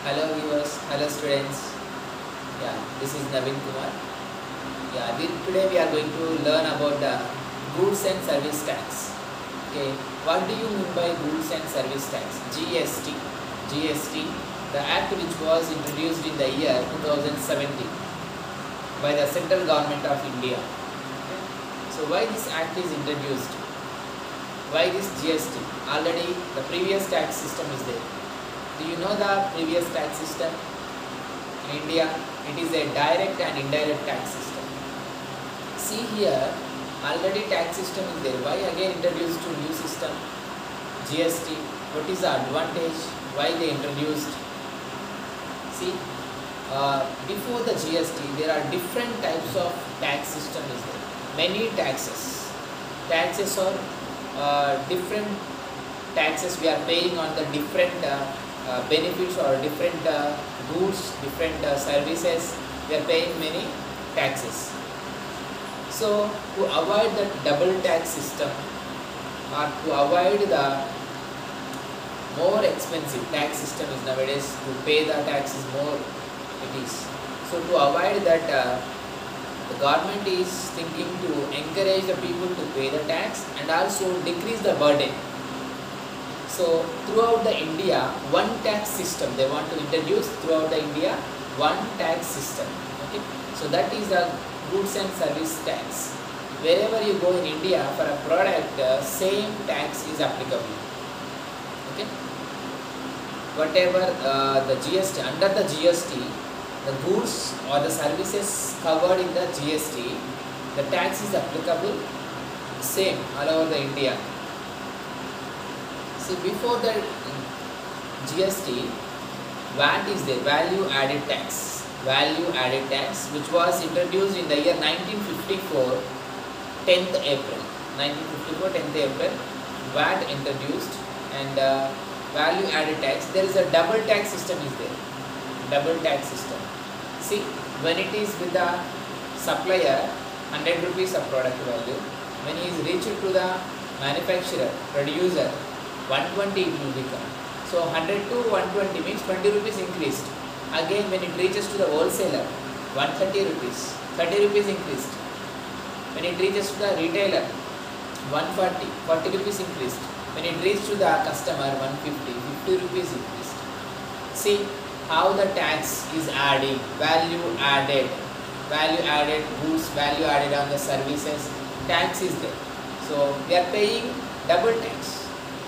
Hello viewers, hello students. This is Naveen Kumar. Today we are going to learn about the goods and service tax. Okay, what do you mean by goods and service tax? GST. GST, the act which was introduced in the year 2017 by the central government of India. Okay. So why this act is introduced? Why this GST? Already the previous tax system is there. Do you know the previous tax system in India? It is a direct and indirect tax system. See here, already tax system is there. Why again introduced to new system? GST. What is the advantage? Why they introduced? See, before the GST, there are different types of tax system is there. Many taxes. Taxes are different taxes we are paying on the different benefits or different goods, different services. We are paying many taxes. So to avoid the double tax system or to avoid the more expensive tax system is nowadays, to pay the taxes more it is. So to avoid that, the government is thinking to encourage the people to pay the tax and also decrease the burden. So throughout the India, one tax system they want to introduce throughout the India, one tax system. Okay, so that is the goods and service tax. Wherever you go in India for a product, same tax is applicable. Okay, whatever the GST, under the GST, the goods or the services covered in the GST, the tax is applicable same all over the India. See, before the GST, VAT is there, value added tax. Value added tax, which was introduced in the year 1954, 10th April. 1954, 10th April, VAT introduced, and value added tax. There is a double tax system is there. Double tax system. See, when it is with the supplier, 100 rupees of product value. When he is reached to the manufacturer, producer, 120 it will become. So 100 to 120 means 20 rupees increased. Again when it reaches to the wholesaler, 130 rupees, 30 rupees increased. When it reaches to the retailer, 140, 40 rupees increased. When it reaches to the customer, 150, 50 rupees increased. See how the tax is adding, value added goods, value added on the services, tax is there. So we are paying double tax,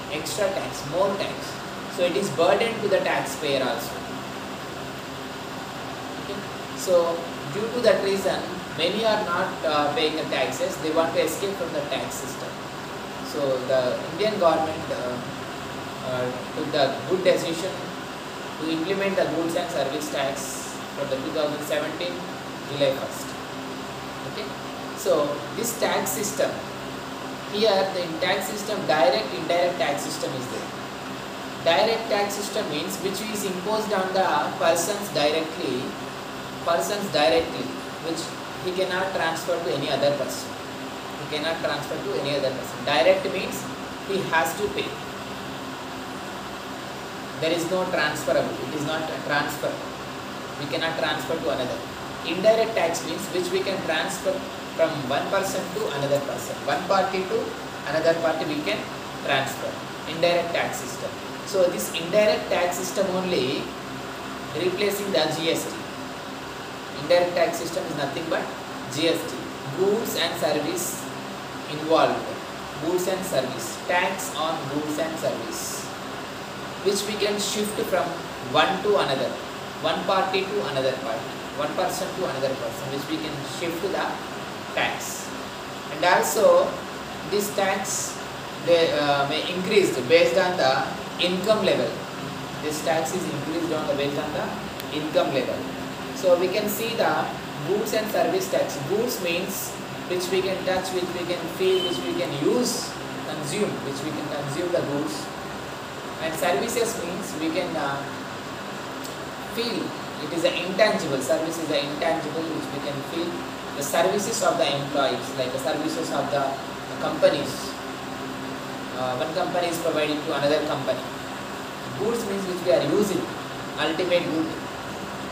extra tax, more tax. So it is burden to the taxpayer also. Okay. So due to that reason, many are not paying the taxes. They want to escape from the tax system. So the Indian government took the good decision to implement the goods and service tax for the 2017 July 1st. Okay. So this tax system, here the tax system, direct, indirect tax system is there. Direct tax system means which is imposed on the persons directly, which he cannot transfer to any other person. He cannot transfer to any other person. Direct means he has to pay. There is no transferable. It is not a transfer. We cannot transfer to another. Indirect tax means which we can transfer from one person to another person. One party to another party we can transfer. Indirect tax system. So this indirect tax system only replacing the GST. Indirect tax system is nothing but GST. Goods and service involved. Goods and service. Tax on goods and service, which we can shift from one to another. One party to another party. One person to another person, which we can shift the tax. And also this tax may increase based on the income level. This tax is increased based on the income level. So we can see the goods and service tax. Goods means which we can touch, which we can feel, which we can use, consume, which we can consume the goods. And services means we can feel. It is an intangible. Service is an intangible which we can feel. The services of the employees, like the services of the companies. One company is providing to another company. Goods means which we are using. ultimate good.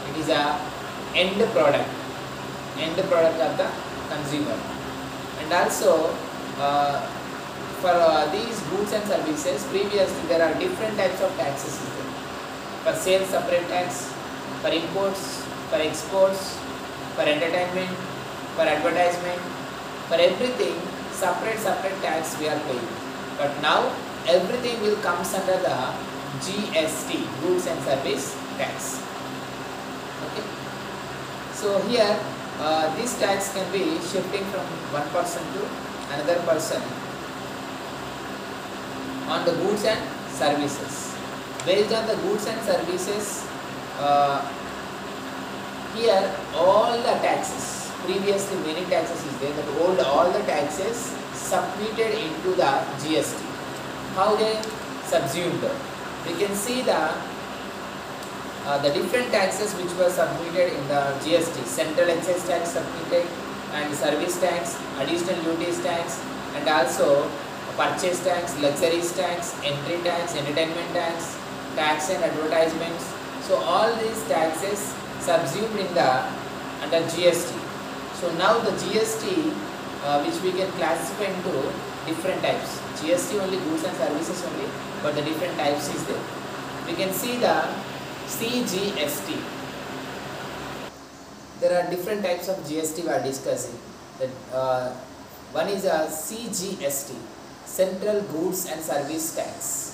It is a end product of the consumer. And also for these goods and services, previously there are different types of taxes. For sales, separate tax; for imports, for exports, for entertainment, for advertisement, for everything separate tax we are paying. But now everything will comes under the GST, goods and service tax. Okay. So here this tax can be shifting from one person to another person on the goods and services. Based on the goods and services, here all the taxes, previously many taxes is there, but all the taxes submitted into the GST. How they subsumed? We can see the different taxes which were submitted in the GST. Central excise tax submitted, and service tax, additional duties tax, and also purchase tax, luxuries tax, entry tax, entertainment tax, tax and advertisements. So all these taxes subsumed in the under GST. So now the GST which we can classify into different types. GST only, goods and services only, but the different types is there. We can see the CGST. There are different types of GST we are discussing. One is a CGST, Central Goods and Service Tax.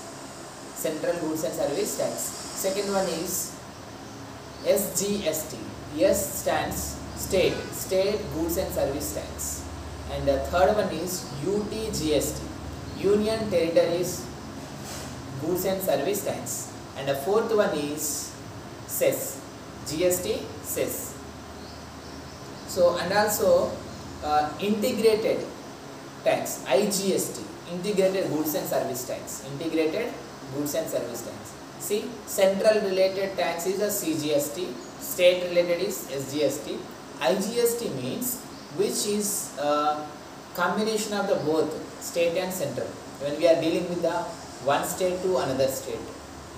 Central Goods and Service Tax. Second one is SGST. S stands State Goods and Service Tax. And the third one is UTGST, Union Territories Goods and Service Tax. And the fourth one is CES, GST CES. So and also integrated tax, IGST, Integrated Goods and Service Tax. Integrated Goods and Service Tax. See, central related tax is a CGST, state related is SGST. IGST means which is a combination of the both state and central. When we are dealing with the one state to another state,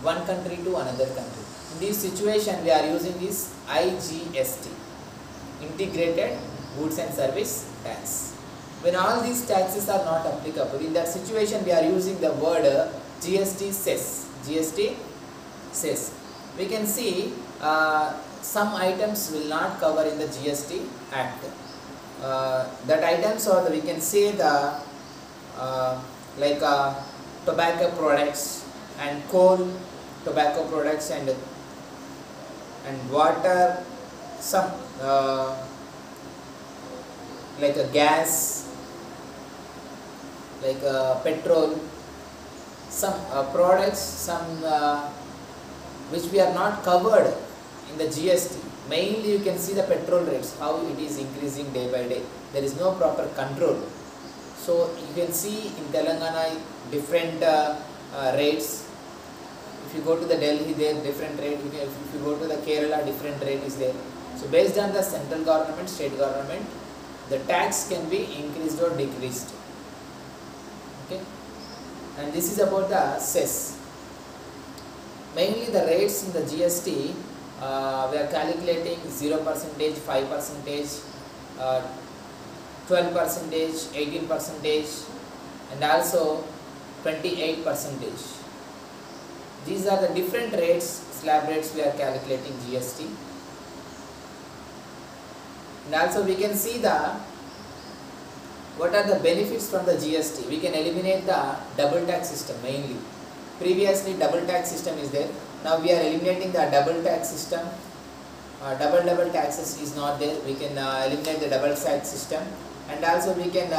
one country to another country. In this situation, we are using this IGST, Integrated Goods and Service Tax. When all these taxes are not applicable, in that situation we are using the word GST CES. GST CES. We can see some items will not cover in the GST Act. That items are we can say the like tobacco products and coal, tobacco products and water, some like a gas, like petrol, some products, some which we are not covered in the GST. Mainly you can see the petrol rates, how it is increasing day by day. There is no proper control. So you can see in Telangana different rates. If you go to the Delhi, there different rate. If you go to the Kerala, different rate is there. So based on the central government, state government, the tax can be increased or decreased. Okay, and this is about the cess. Mainly the rates in the GST, we are calculating 0%, 5%, 12%, 18%, and also 28%. These are the different rates, slab rates we are calculating GST. And also we can see what are the benefits from the GST. We can eliminate the double tax system mainly. Previously double tax system is there. Now we are eliminating the double tax system. Double taxes is not there. We can eliminate the double tax system, and also we can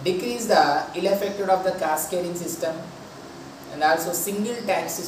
decrease the ill effected of the cascading system, and also single tax system.